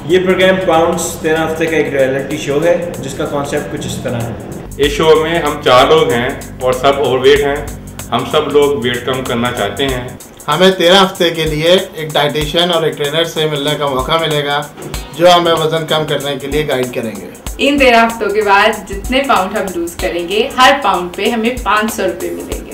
ये programme pounds 13 हफ्ते का एक रियलिटी शो है जिसका कॉन्सेप्ट कुछ इस तरह है। इस शो में हम 4 लोग हैं और सब ओवरवेट हैं। हम सब लोग वेट कम करना चाहते हैं। हमें 13 हफ्ते के लिए एक डाइटिशियन और एक ट्रेनर से मिलने का मौका मिलेगा जो हमें वजन कम करने के लिए गाइड करेंगे। इन 13 हफ्तों के बाद जितने पाउंड हम लूज करेंगे हर पाउंड पे हमें 500 रुपये मिलेंगे।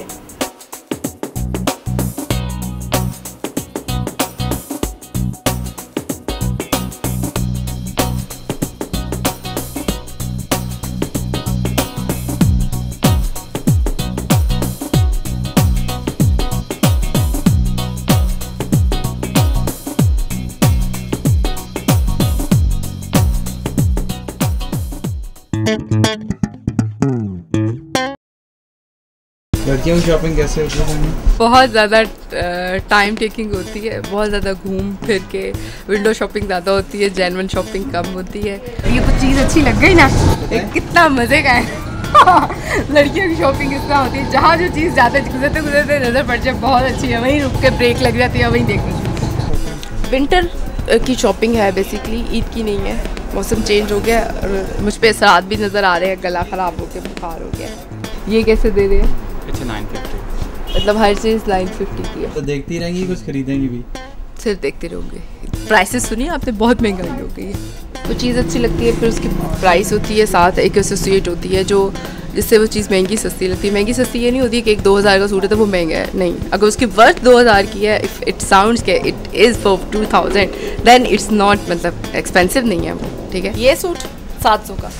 लड़कियों की शॉपिंग कैसे होती है? बहुत ज़्यादा टाइम टेकिंग होती है, बहुत ज़्यादा घूम फिर के विंडो शॉपिंग ज़्यादा होती है, जेन्युइन शॉपिंग कम होती है। ये तो चीज़ अच्छी लग गई ना, कितना मज़े का है। लड़कियों की शॉपिंग इस तरह होती है जहाँ जो चीज़ जाते गुजरते नज़र पड़ जाए बहुत अच्छी है, वहीं रुक के ब्रेक लग जाती है, वहीं देखनी। विंटर की शॉपिंग है बेसिकली, ईद की नहीं है। मौसम चेंज हो गया और मुझ पर असरात भी नज़र आ रहे हैं, गला ख़राब हो गया, बुखार हो गया। ये कैसे दे रहे हैं? 950। मतलब हर चीज़ 950 की है। तो देखती रहेंगी, कुछ खरीदेंगी भी? सिर्फ देखते रहोगे। प्राइसेस सुनिए आपने, बहुत महंगाई हो गई है। वो चीज़ अच्छी लगती है फिर उसकी प्राइस होती है, साथ एक एसोसिएट होती है जो जिससे वो चीज़ महंगी सस्ती लगती है। महंगी सस्ती ये नहीं होती कि एक 2000 का सूट है तो वो महंगा है, नहीं। अगर उसकी वर्थ 2000 की है, इफ़ इट साउंड्स के it is for 2000 then it's not, मतलब एक्सपेंसिव नहीं है वो, ठीक है। ये सूट 700 का,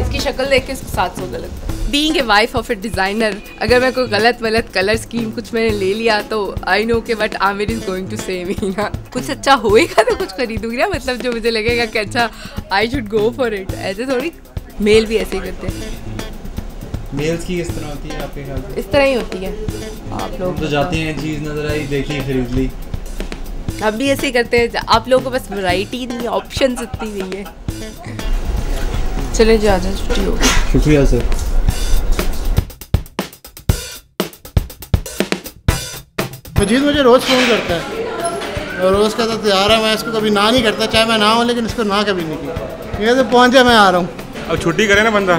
इसकी शक्ल देख के इसको 700 का लगता है। Being a wife of A designer, अगर मैं कोई गलत कलर स्कीम कुछ मैंने ले लिया तो आई नो के but Aamir is going to say me ना, कुछ अच्छा होएगा तो कुछ खरीदूंगी ना, मतलब जो मुझे लगेगा कि अच्छा I should go for it. ऐसे थोड़ी, मेल भी ऐसे ही करते हैं। मेल्स की किस तरह होती है आपके ख्याल से? इस तरह ही होती है। आप लोग तो जाते हैं, चीज़ नज़र आई, देखी, खरीद ली। हम भी ऐसे ही करते हैं। आप लोगों को बस वैरायटी नहीं है, ऑप्शन इतनी नहीं है। चले जा, छुट्टी हो गई। शुक्रिया सर। मजीद मुझे रोज़ फ़ोन करता है और रोज़ कहता तैयार है, मैं इसको कभी ना नहीं करता, चाहे मैं ना हूँ, लेकिन इसको ना कभी नहीं की। ये तो पहुँच जाए, मैं आ रहा हूँ। अब छुट्टी करे ना बंदा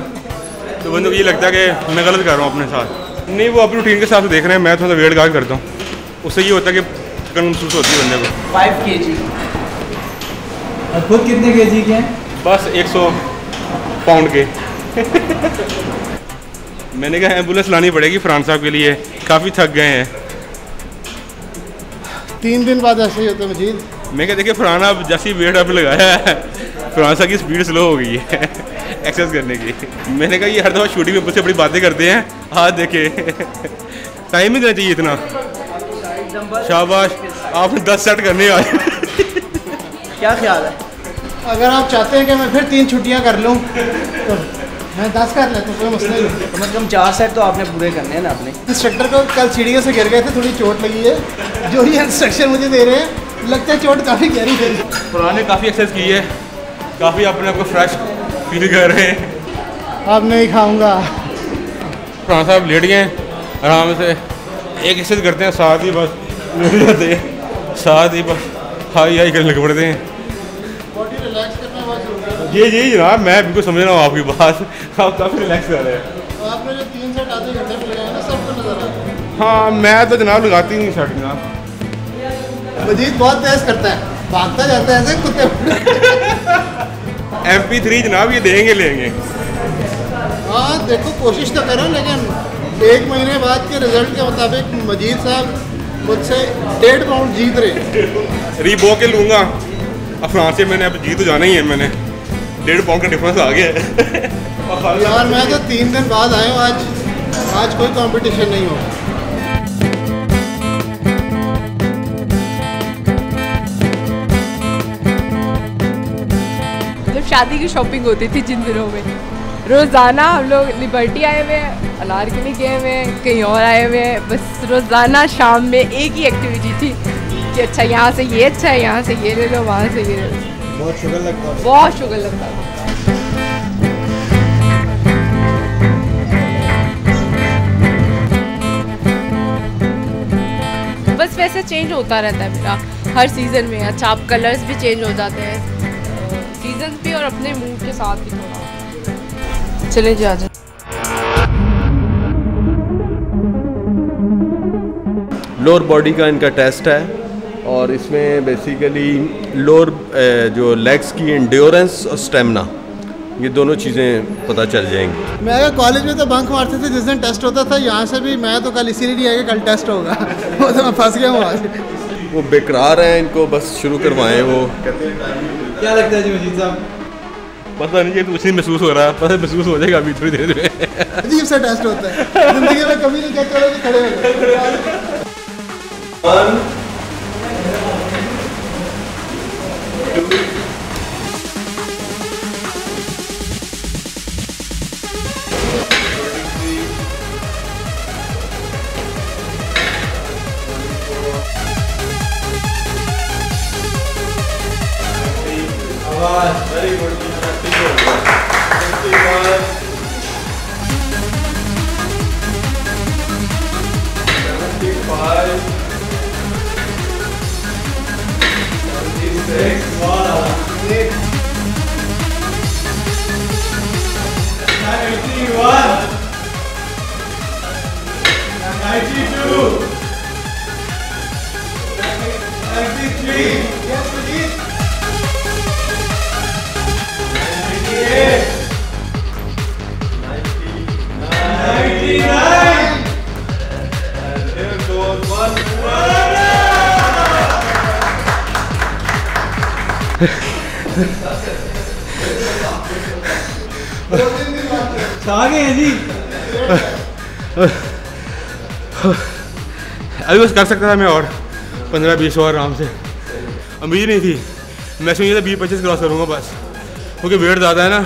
तो बंदे को ये लगता है कि मैं गलत कर रहा हूँ अपने साथ। नहीं, वो अपनी रूटीन के हिसाब से देख रहे हैं, मैं थोड़ा वेट गार्ड करता हूँ, उससे ये होता है कि थकन महसूस होती है बंदे को। 5 kg। और खुद कितने kg के हैं? बस 100 पाउंड के। मैंने कहा एम्बुलेंस लानी पड़ेगी फरहान साहब के लिए, काफ़ी थक गए हैं। 3 दिन बाद ऐसे ही होता है मजीद। मैं क्या देखिए फरहान, अब जैसी वेट अप लगाया है, फरहान साहब की स्पीड स्लो हो गई है एक्सरसाइज करने की। मैंने कहा ये हर दफ़ा शूटिंग में मुझसे बड़ी बातें करते हैं, आज देखे टाइम ही देना चाहिए इतना। शाबाश, आपने 10 सेट करने आए। क्या ख्याल है? अगर आप चाहते हैं कि मैं फिर 3 छुट्टियां कर लूं तो मैं 10 कर लेता हूँ, कोई मसला नहीं। कम से कम 4 सेट तो आपने पूरे करने हैं ना अपने। इंस्ट्रक्टर को कल सीढ़ियों से गिर गए थे, थोड़ी चोट लगी है। जो ये इंस्ट्रक्शन मुझे दे रहे हैं, लगता है चोट काफ़ी गहरी है। फरहान ने काफ़ी एक्सरसाइज की है, काफ़ी अपने आप को फ्रेश फील कर रहे हैं। अब नहीं खाऊंगा। फरहान साहब लेट गए आराम से, एक एक्सरसाइज करते हैं, साथ ही बस लेट जाते हैं, साथ ही बस हाई करने लग पड़ते हैं। बॉडी रिलैक्स करना बहुत जरूरी है। जी जी जनाब, मैं बिल्कुल समझ रहा हूँ आपकी बात। आप काफ़ी रिलैक्स कर रहे हैं। आपने जो 3 सेट आधे घंटे में लगाए ना, सबको नजर आ रहा है। हाँ, मैं तो जनाब लगाती नहीं शर्ट जनाब। मजीद बहुत तेज करता है, भागता जाता है ऐसे कुत्ते। MP3 जनाब ये देंगे लेंगे। हाँ देखो, कोशिश तो करो, लेकिन 1 महीने बाद के रिजल्ट के मुताबिक मजीद साहब मुझसे 1.5 पाउंड जीत रहे। रीबॉक के लूँगा, अब फ्रांस से मैंने अब जीत तो जाना ही है, मैंने 1.5 पाउंड का डिफरेंस आ गया है। यार मैं तो 3 दिन बाद आया हूँ, आज कोई कंपटीशन नहीं होगा। जब शादी की शॉपिंग होती थी जिन दिनों में, रोज़ाना हम लोग लिबर्टी आए हुए हैं, अनारकली गए हुए हैं, कहीं और आए हुए हैं, बस रोज़ाना शाम में एक ही एक्टिविटी थी कि अच्छा यहाँ से ये अच्छा है, यहाँ से ये ले लो, वहाँ से ये ले लो। बहुत शुगर लगता है। बहुत शुगर लगता है। बस वैसे चेंज होता रहता है मेरा हर सीज़न में। अच्छा, आप कलर्स भी चेंज हो जाते हैं, सीजन भी और अपने मूड के साथ भी थोड़ा। चले जा जा। लोअर बॉडी का इनका टेस्ट है और इसमें बेसिकली लोअर जो लेग्स की एंड्योरेंस और स्टेमिना, ये दोनों चीज़ें पता चल जाएंगी। मैं अगर कॉलेज में तो बंक मारते थे जिस दिन टेस्ट होता था, यहाँ से भी मैं तो कल इसीलिए नहीं आया कि कल टेस्ट होगा। वो तो मैं फंस गया हूँ आज। वो बेकरार हैं, इनको बस शुरू करवाएं। वो क्या लगता है जी मजीद साहब? पता नहीं, ये तो उसी महसूस हो रहा है, पता महसूस हो जाएगा अभी थोड़ी देर में। अजीब सा टेस्ट होता है जिंदगी में, कभी नहीं कहते कि खड़े हो गए। Very good. 51. 75. 76. 91. 92. 93. Yes, please. 99. And here goes one. आ गए हैं जी। अभी बस कर सकता था मैं और 15-20 और आराम से, उम्मीद नहीं थी। मैं सोचा था 20-25 क्रॉस करूँगा बस, क्योंकि वेट ज़्यादा है ना,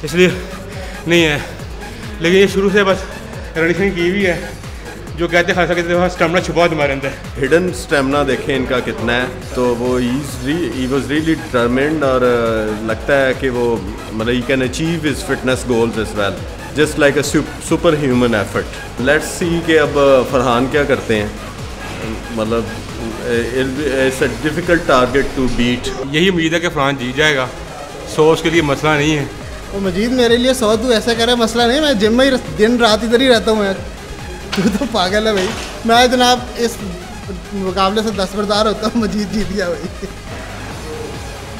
इसलिए नहीं है। लेकिन ये शुरू से बस कंडीशनिंग की हुई है, जो कहते हैं खासा कहते हैं स्टेमिना छुपा तुम्हारे अंदर। हिडन स्टेमिना देखें इनका कितना है, तो वो ही वॉज रियली डिटरमिन्ड और लगता है कि वो मतलब ही can achieve his fitness goals as well, just like a super human effort. Let's see कि अब फरहान क्या करते हैं। मतलब it's a difficult target to beat. यही उम्मीद है कि फरहान जीत जाएगा, सो उसके लिए मसला नहीं है। वो मजीद मेरे लिए 100 तू ऐसा करे मसला नहीं, मैं जिम में ही दिन रात इधर ही रहता हूँ। मैं तू तो पागल है भाई। मैं जनाब इस मुकाबले से दस्तबरदार होता हूँ, मजीद जीत गया भाई।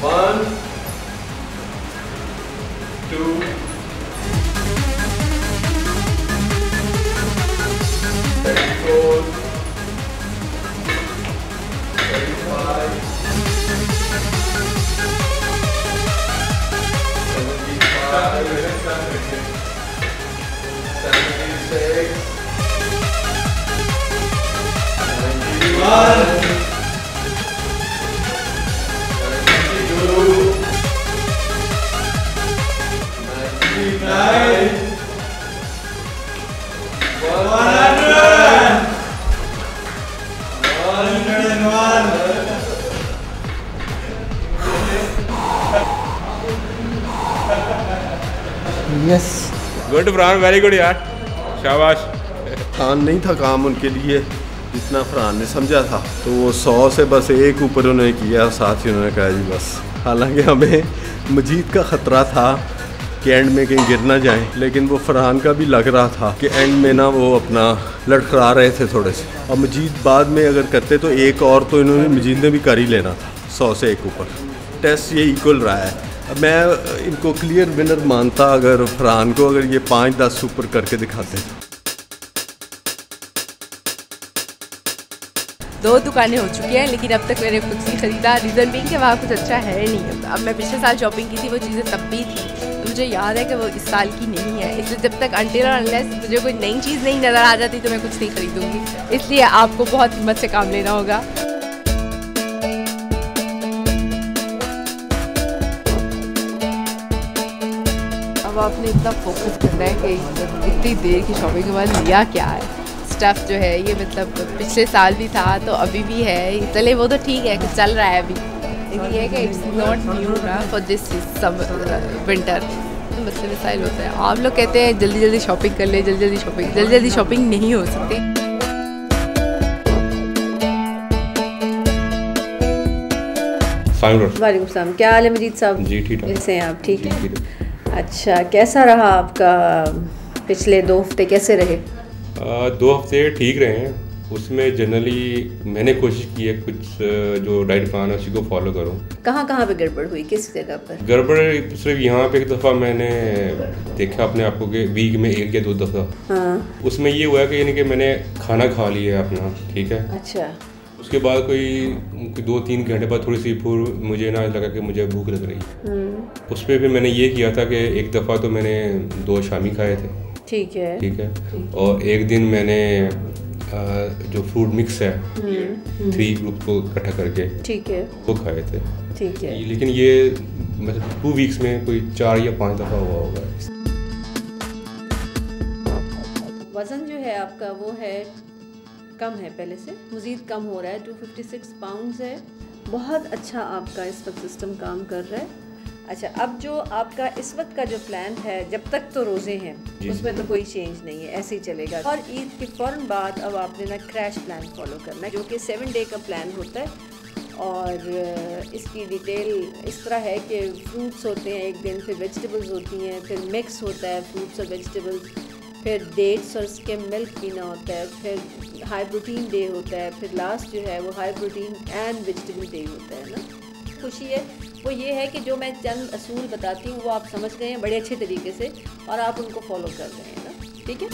1 2 34 35 76 91 92 99 100 yes good Farhan, very good यार, शाबाश। आसान नहीं था काम उनके लिए जितना फरहान ने समझा था, तो वो 100 से बस एक ऊपर उन्होंने किया, साथ ही उन्होंने कहा जी बस। हालांकि हमें मजीद का ख़तरा था कि एंड में कहीं गिर ना जाए, लेकिन वो फरहान का भी लग रहा था कि एंड में ना वो अपना लड़खड़ा रहे थे थोड़े से, और मजीद बाद में अगर करते तो एक और तो इन्होंने मजीद ने भी कर ही लेना था 100 से एक ऊपर। टेस्ट ये इक्वल रहा है। अब मैं इनको क्लियर विनर मानता अगर फरहान को अगर ये 5-10 ऊपर करके दिखाते। 2 दुकानें हो चुकी हैं, लेकिन अब तक मैंने कुछ नहीं खरीदा। रीज़न बीइंग कि वहाँ कुछ अच्छा है नहीं। अब मैं पिछले साल शॉपिंग की थी, वो चीज़ें तब भी थी, तो मुझे याद है कि वो इस साल की नहीं है। इसलिए जब तक अनटिल और अनलेस मुझे कोई नई चीज़ नहीं नज़र आ जाती तो मैं कुछ नहीं खरीदूँगी। इसलिए आपको बहुत हिम्मत से काम लेना होगा। अब आपने इतना फोकस करना है कि इतनी देर की शॉपिंग के बाद लिया क्या है। स्टफ़ जो है ये मतलब पिछले साल भी था तो अभी भी है, चले वो तो ठीक है कि चल रहा है अभी, लेकिन ये है कि इट्स नॉट न्यू ना फॉर दिस समर विंटर। तो मसले मसाइल होता है। आप लोग कहते हैं जल्दी जल्दी शॉपिंग कर ले, जल्दी जल्दी शॉपिंग नहीं हो सकती। वालेकुम सलाम, क्या हाल है मजीद साहब? जी ठीक ठाक। कैसे हैं आप? ठीक है। अच्छा, कैसा रहा आपका पिछले 2 हफ्ते, कैसे रहे? 2 हफ्ते ठीक रहे हैं। उसमें जनरली मैंने कोशिश की है कुछ जो डाइट प्लान है उसी को फॉलो करूं। कहाँ कहाँ पे गड़बड़ हुई, किस जगह पर? गड़बड़ सिर्फ यहाँ पे एक दफ़ा मैंने देखा अपने आप को कि वीक में 1 या 2 दफ़ा। हाँ। उसमें ये हुआ कि यानी कि मैंने खाना खा लिया अपना, ठीक है। अच्छा। उसके बाद कोई 2-3 घंटे बाद थोड़ी सी फिर मुझे ना लगा कि मुझे भूख लग रही। उस पर फिर मैंने ये किया था कि एक दफ़ा तो मैंने 2 शामी खाए थे, ठीक है, ठीक है। और एक दिन मैंने जो फ्रूट मिक्स है 3 ग्रुप को इकट्ठा करके, ठीक है, वो खाए थे, ठीक है। लेकिन ये मतलब 2 वीक्स में कोई 4 या 5 दफ़ा हुआ होगा। वज़न जो है आपका वो है कम है, पहले से मज़ीद कम हो रहा है, 256 पाउंड्स है। बहुत अच्छा आपका इस वक्त सिस्टम काम कर रहा है। अच्छा, अब जो आपका इस वक्त का जो प्लान है, जब तक तो रोज़े हैं उसमें तो कोई चेंज नहीं है, ऐसे ही चलेगा। और ईद के फ़ौरन बाद अब आपने ना क्रैश प्लान फॉलो करना है, जो कि 7 डे का प्लान होता है। और इसकी डिटेल इस तरह है कि फ्रूट्स होते हैं एक दिन, फिर वेजिटेबल्स होती हैं, फिर मिक्स होता है फ्रूट्स और वेजिटेबल्स, फिर डेट्स और इसके मिल्क पीना होता है, फिर हाई प्रोटीन डे होता है, फिर लास्ट जो है वो high protein and vegetable day होता है ना। खुशी है वो ये है कि जो मैं चंद असूल बताती हूँ वो आप समझ गए हैं बड़े अच्छे तरीके से और आप उनको फॉलो कर रहे हैं ना, ठीक है।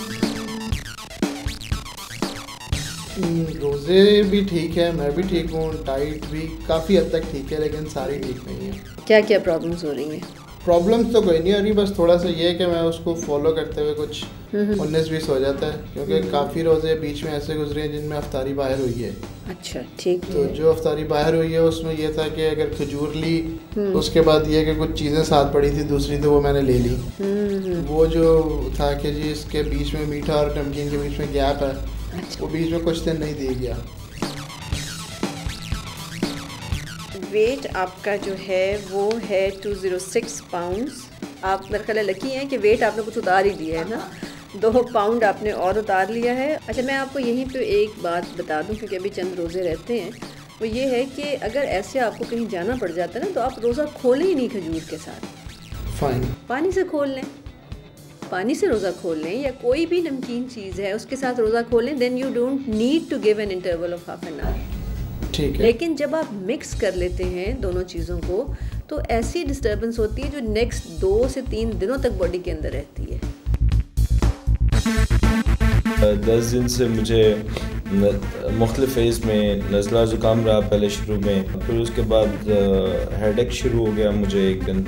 रोज़े भी ठीक है, मैं भी ठीक हूँ, डाइट भी काफ़ी हद तक ठीक है, लेकिन सारी ठीक नहीं है। क्या क्या प्रॉब्लम्स हो रही हैं? प्रॉब्लम्स तो कोई नहीं आ रही, बस थोड़ा सा ये है कि मैं उसको फॉलो करते हुए कुछ 19-20 हो जाता है, क्योंकि काफ़ी रोज़े बीच में ऐसे गुजरे हैं जिनमें अफ्तारी बाहर हुई है। अच्छा, ठीक है। तो जो अफ्तारी बाहर हुई है उसमें ये था कि अगर खजूर ली, उसके बाद ये कि कुछ चीज़ें साथ पड़ी थी दूसरी, तो वो मैंने ले ली। वो जो था कि जी इसके बीच में मीठा और नमकीन के बीच में गैप है, वो बीच में कुछ दिन नहीं दिया गया। वेट आपका जो है वो है 206 पाउंड्स। आप मेरे ख्याल लकी हैं कि वेट आपने कुछ उतार ही दिया है ना, 2 पाउंड आपने और उतार लिया है। अच्छा, मैं आपको यहीं पे एक बात बता दूं, क्योंकि अभी चंद रोज़े रहते हैं, वो ये है कि अगर ऐसे आपको कहीं जाना पड़ जाता है ना, तो आप रोज़ा खोलें ही नहीं खजूर के साथ, फाइन, पानी से खोल लें, पानी से रोज़ा खोल लें, या कोई भी नमकीन चीज़ है उसके साथ रोज़ा खोलें। Then you don't need to give an interval of half an hour, ठीक है। लेकिन जब आप मिक्स कर लेते हैं दोनों चीज़ों को, तो ऐसी डिस्टर्बेंस होती है जो नेक्स्ट 2 से 3 दिनों तक बॉडी के अंदर रहती है। 10 दिन से मुझे मुख्तलिफ फेज़ में नज़ला ज़ुकाम रहा, पहले शुरू में, फिर उसके बाद हेडेक शुरू हो गया मुझे एक दिन,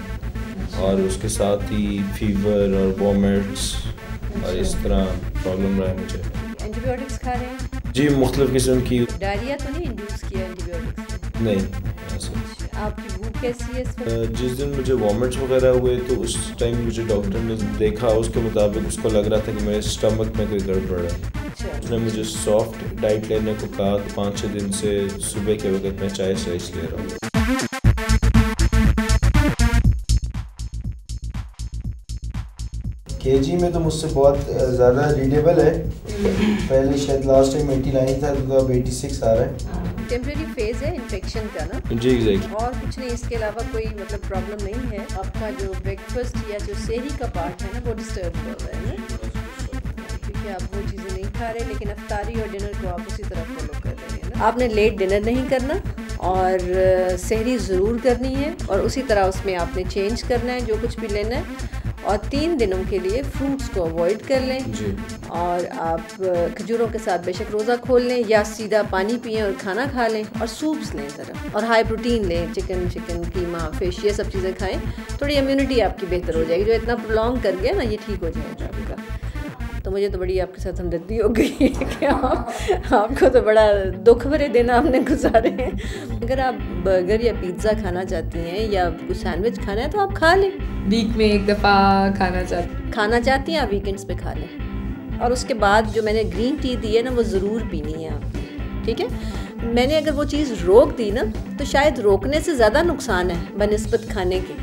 और उसके साथ ही फीवर और वॉमिट्स और इस तरह प्रॉब्लम रहा मुझे। एंटीबायोटिक्स खा रहे हैं? जी, मुख्तलिफ किस्म की। डायरिया तो नहीं इंड्यूस किया एंटीबायोटिक्स? नहीं, ऐसा। आपकी भूख कैसी है इस वक्त? जिस दिन मुझे वॉमिट्स वगैरह हुए तो उस टाइम मुझे डॉक्टर ने देखा, उसके मुताबिक उसको लग रहा था कि मेरे स्टमक में कोई गड़बड़ है। अच्छा। उसने मुझे सॉफ्ट डाइट लेने को कहा, तो 5-6 दिन से सुबह के वक्त मैं चाय राइस ले रहा हूँ। केजी में तो मुझसे बहुत ज़्यादा रीडेबल है। पहले शायद लास्ट टाइम 89 था, तो अब 86 आ रहा है। टेम्परेरी फेज है इन्फेक्शन का ना? जी, एग्जैक्टली। और कुछ नहीं, इसके अलावा कोई मतलब प्रॉब्लम नहीं है। आपका जो ब्रेकफास्ट या जो सेहरी का पार्ट है ना, वो डिस्टर्ब हो रहा है ना, क्योंकि आप वो चीज़ें नहीं खा रहे, लेकिन अफ्तारी और डिनर को आप उसी तरह फॉलो कर रहे हैं ना। आपने लेट डिनर नहीं करना, और सेहरी ज़रूर करनी है, और उसी तरह उसमें आपने चेंज करना है जो कुछ भी लेना है। और 3 दिनों के लिए फ्रूट्स को अवॉइड कर लें जी। और आप खजूरों के साथ बेशक रोज़ा खोल लें, या सीधा पानी पिएं और खाना खा लें, और सूप्स लें ज़रा, और हाई प्रोटीन लें, चिकन, कीमा, फ़िश, ये सब चीज़ें खाएं। थोड़ी इम्यूनिटी आपकी बेहतर हो जाएगी। जो इतना प्रोलॉन्ग कर गया ना, ये ठीक हो जाएगा आपका। तो मुझे तो बड़ी आपके साथ हमदर्दी हो गई है कि आपको तो बड़ा दुख भरे दिन आपने गुजारे हैं। अगर आप बर्गर या पिज़्ज़ा खाना चाहती हैं, या कुछ सैंडविच खाना है, तो आप खा लें। वीक में एक दफ़ा खाना चाहती हैं आप, वीकेंड्स पे खा लें। और उसके बाद जो मैंने ग्रीन टी दी है ना, वो ज़रूर पीनी है आपने, ठीक है। मैंने अगर वो चीज़ रोक दी ना, तो शायद रोकने से ज़्यादा नुकसान है बनिस्बत खाने के।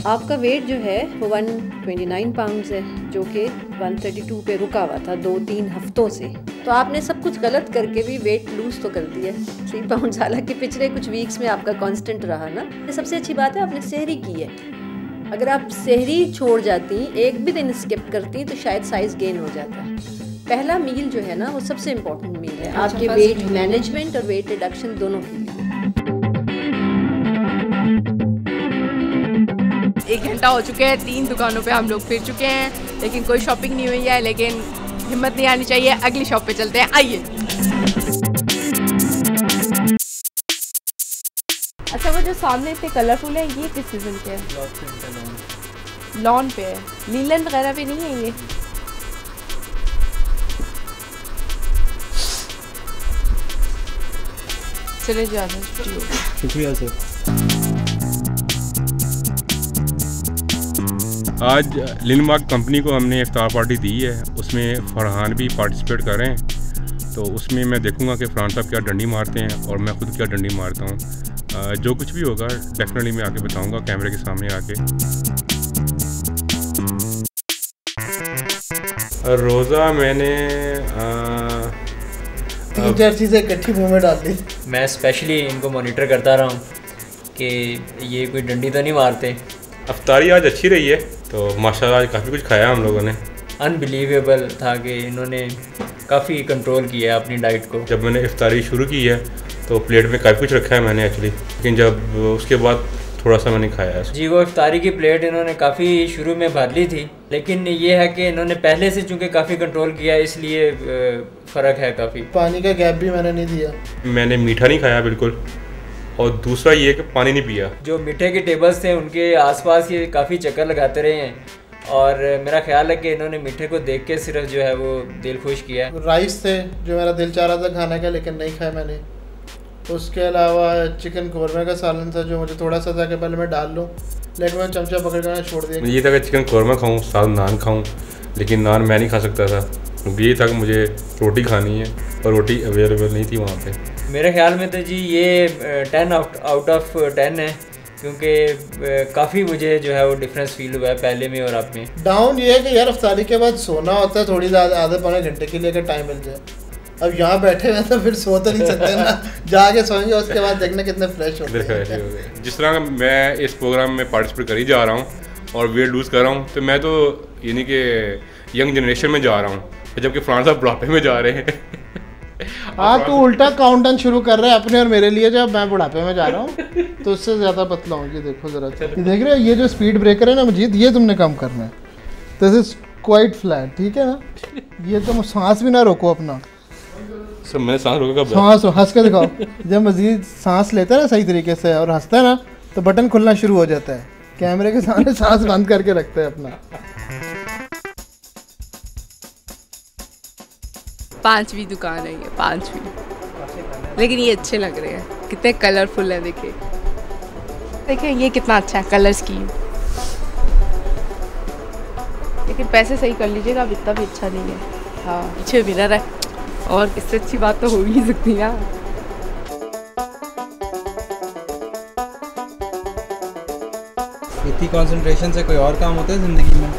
आपका वेट जो है वो 129 पाउंड्स है, जो कि 132 पे रुका हुआ था 2-3 हफ्तों से। तो आपने सब कुछ गलत करके भी वेट लूज तो कर दिया 3 पाउंड, हालांकि पिछले कुछ वीक्स में आपका कांस्टेंट रहा ना। सबसे अच्छी बात है आपने सेहरी की है। अगर आप सेहरी छोड़ जाती, एक भी दिन स्किप करती, तो शायद साइज गेन हो जाता है। पहला मील जो है ना वो सबसे इम्पोर्टेंट मील है आपके वेट मैनेजमेंट और वेट रिडक्शन दोनों के लिए। 1 घंटा हो चुके हैं, 3 दुकानों पे हम लोग फिर चुके हैं, लेकिन कोई शॉपिंग नहीं हुई है। लेकिन हिम्मत नहीं आनी चाहिए, अगली शॉप पे चलते हैं, आइए। अच्छा, वो जो सामने इतने कलरफुल है, ये किस सीजन के हैं? लॉन पे है, लीलन वगैरह पे नहीं है ये? चले जाना, शुक्रिया सर। आज लिनमार्क कंपनी को हमने इफ्तार पार्टी दी है, उसमें फरहान भी पार्टिसिपेट कर रहे हैं। तो उसमें मैं देखूंगा कि फरहान साहब क्या डंडी मारते हैं और मैं खुद क्या डंडी मारता हूँ। जो कुछ भी होगा डेफिनेटली मैं आके बताऊंगा कैमरे के सामने आके। रोज़ा मैंने 3-4 चीज़ें इकट्ठी मुँह में डाल दी। मैं स्पेशली इनको मॉनिटर करता रहा हूँ कि ये कोई डंडी तो नहीं मारते। अफ्तारी आज अच्छी रही है, तो माशाल्लाह आज काफ़ी कुछ खाया हम लोगों ने। अनबिलीवेबल था कि इन्होंने काफ़ी कंट्रोल किया है अपनी डाइट को। जब मैंने इफ्तारी शुरू की है तो प्लेट में काफ़ी कुछ रखा है मैंने एक्चुअली, लेकिन जब उसके बाद थोड़ा सा मैंने खाया है। जी, वो इफ्तारी की प्लेट इन्होंने काफ़ी शुरू में भर ली थी, लेकिन ये है कि इन्होंने पहले से चूँकि काफ़ी कंट्रोल किया, इसलिए फ़र्क है काफ़ी। पानी का गैप भी मैंने नहीं दिया। मैंने मीठा नहीं खाया बिल्कुल, और दूसरा ये कि पानी नहीं पिया। जो मीठे के टेबल्स थे उनके आसपास ये काफ़ी चक्कर लगाते रहे हैं, और मेरा ख्याल है कि इन्होंने मीठे को देख के सिर्फ जो है वो दिल खुश किया है। राइस थे जो मेरा दिल चाह रहा था खाने का, लेकिन नहीं खाया मैंने। उसके अलावा चिकन कौरमा का सालन था जो मुझे थोड़ा सा था कि पहले मैं डाल लूँ, लेकिन मैं चमचा पकड़ कर छोड़ दिया। ये था कि चिकन कौरमा खाऊँ, साथ नान खाऊँ, लेकिन नान मैं नहीं खा सकता था क्योंकि ये था कि मुझे रोटी खानी है और रोटी अवेलेबल नहीं थी वहाँ पे। मेरे ख्याल में तो जी ये 10 आउट ऑफ 10 है, क्योंकि काफ़ी मुझे जो है वो डिफरेंस फील हुआ है पहले में और अब में। डाउन ये है कि यार अफ्तारी के बाद सोना होता है थोड़ी ज़्यादा, आधे पौने घंटे के लिए अगर टाइम मिल जाए। अब यहाँ बैठे हुए तो फिर सो तो नहीं सकते ना, जाके सोएंगे, उसके बाद देखना कितने फ्रेश होते हैं। जिस तरह मैं इस प्रोग्राम में पार्टिसिपेट कर ही जा रहा हूँ और वेट लूज़ कर रहा हूँ, तो मैं तो यानी कि यंग जनरेशन में जा रहा हूँ, जबकि फरहान साहब बुढ़ापे में जा रहे हैं। हाँ, तो उल्टा काउंटडाउन शुरू कर रहे हैं अपने और मेरे लिए। जब मैं बुढ़ापे में जा रहा हूँ तो उससे ज़्यादा पतला हूँ। ये देखो ज़रा, ये देख रहे हो, ये जो स्पीड ब्रेकर है ना मजीद, ये तुमने कम करना है। दिस इज क्वाइट फ्लैट, ठीक है ना। ये तुम सांस भी ना रोको अपना। सब मैं सांस रोका, सांस हंस के दिखाओ। जब मजीद सांस लेता है ना सही तरीके से और हंसता है ना, तो बटन खुलना शुरू हो जाता है। कैमरे के सामने सांस बंद करके रखते हैं अपना। 5वीं दुकान है ये, 5वीं, लेकिन ये अच्छे लग रहे हैं, कितने कलरफुल है। देखिए देखिए ये कितना अच्छा है कलर स्कीम, लेकिन पैसे सही कर लीजिएगा, अब इतना भी अच्छा नहीं है। हाँ, पीछे मिरर है, और इससे अच्छी बात तो हो ही नहीं सकती ना। इतनी कंसंट्रेशन से कोई और काम होता है ज़िंदगी में?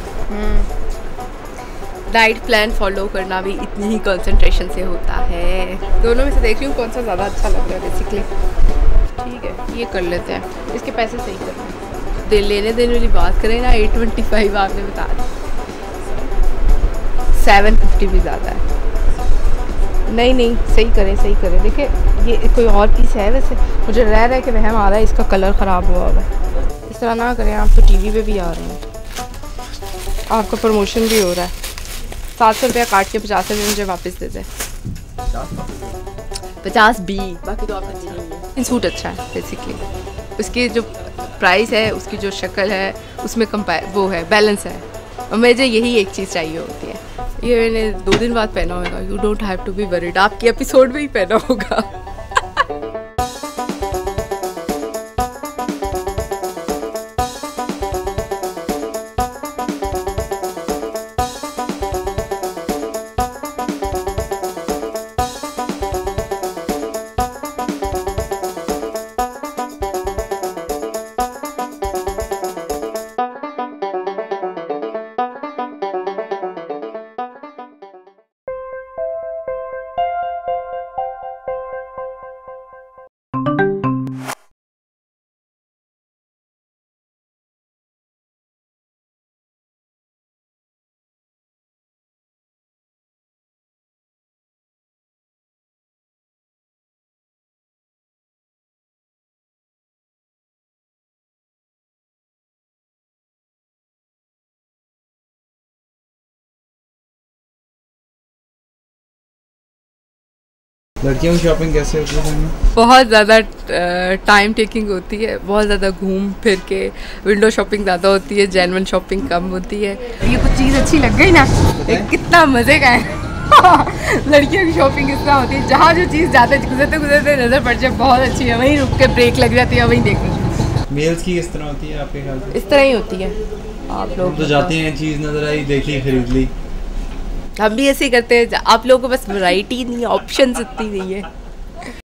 डाइट प्लान फॉलो करना भी इतनी ही कंसंट्रेशन से होता है। दोनों में से देख रही हूँ कौन सा ज़्यादा अच्छा लग रहा है बेसिकली। ठीक है, ये कर लेते हैं, इसके पैसे सही करना है। दे लेने देने वाली बात करें ना, 825 आपने बता दी, 750 भी ज़्यादा है। नहीं नहीं, सही करें। देखिए ये कोई और पीस है, वैसे मुझे रह रहा है कि वहम आ रहा है इसका कलर ख़राब हुआ है। इस तरह ना करें, आप तो टीवी पे भी आ रहे हैं, आपका प्रमोशन भी हो रहा है। 700 रुपया काट के 50 रुपये मुझे वापस दे दे। 50 बी, बाकी तो आपका नहीं है। सूट अच्छा है बेसिकली, उसकी जो प्राइस है, उसकी जो शक्ल है, उसमें वो है, बैलेंस है, और मुझे यही एक चीज़ चाहिए होती है। ये मैंने 2 दिन बाद पहना होगा। You don't have to be worried, आपके एपिसोड में ही पहना होगा। लड़कियों की शॉपिंग कैसे होती है? बहुत ज़्यादा टाइम टेकिंग होती है, बहुत ज़्यादा घूम फिर के, विंडो शॉपिंग ज़्यादा होती है, जेन्युइन शॉपिंग कम होती है। ये कुछ चीज़ अच्छी लग गई ना, कितना मज़े का है। लड़कियों की शॉपिंग इस तरह होती है, जहाँ जो चीज़ जाते गुजरते गुजरते नज़र पड़ जाए बहुत अच्छी है, वहीं रुक के ब्रेक लग जाती है, वहीं देख लो। मेल्स की किस तरह होती है आपके ख्याल से? इस तरह ही होती है। आप लोग तो जाते हैं, चीज़ नज़र आई, देख ली, खरीद ली। हम भी ऐसे ही करते हैं। आप लोगों को बस वैरायटी नहीं, ऑप्शंस इतनी नहीं है।